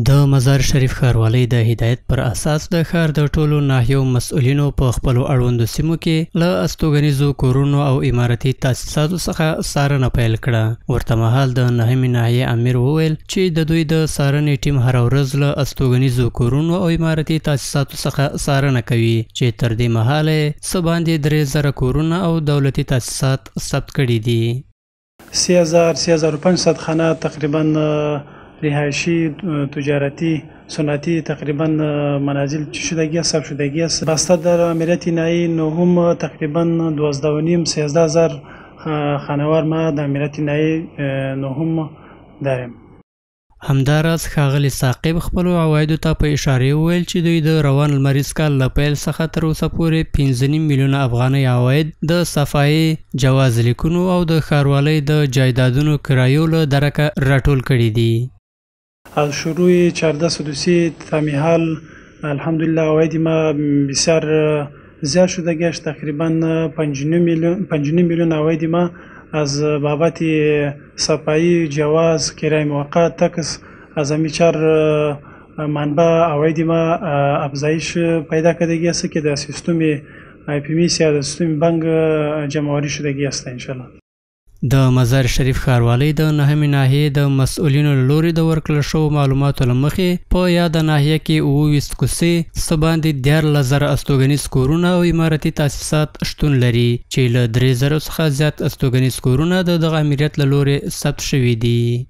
د مزار شریف ښاروالۍ د هدایت پر اساس د ښار د ټولو ناحیو مسؤلینو په خپلو اړوندو سیمو کې له استوګنیزو کورونو او عمارتي تاسیساتو څخه څارنه پیل کړه. ورته مهال د نهمې ناحیې امیر وویل چې د دوی د څارنې ټیم هره ورځ له استوګنیزو کورونو او عمارتي تاسیساتو څخه څارنه کوي چې تر دې مهاله یې څه باندې 3000 کورونه او دولتي تاسیسات ثبت کړي دي. 3500 خانه تقریبا رهایشی، تجارتی، صنعتی تقریبا منازل شدگی ثبت شدگی است. بسته در امارت نایی نهم تقریبا 12,500 خانوار ما در امارت نایی نهم داریم. همداراز ښاغلي ثاقب خپلو عوایدو ته په اشاره وویل چې دوی د روان لمریز کال له پیل څخه تر اوسه پورې 5.5 میلیونه افغانۍ عواید د صفایي جواز لیکونو او د ښاروالۍ د جایدادونو کرایو له درکه راټول کړي دي. از شروع 14 سدوسی تا حال الحمدلله عواید ما بسیار زیاد شده گشت. تقریبا 5.5 میلیون عواید ما از بابت صفایی جواز کرای موقت تکس از همی چار منبع عواید ما افزایش پیدا کردگی است که در سیستم IPMS یا در سیستم بانک جمعآوری شدگی است انشالله. د مزار شریف ښاروالۍ د نهمې ناحیې د مسؤلینو له لوري د ورکړل شوو معلوماتو له مخې په یاده ناحیه کې 28 کوڅې څه باندې 14,000 استوګنیز کورونه او عمارتي تاسیسات شتون لري چې له 3,000 څخه زیات استوګنیز کورونه د دغه امریت له لوري ثبت شوي دي.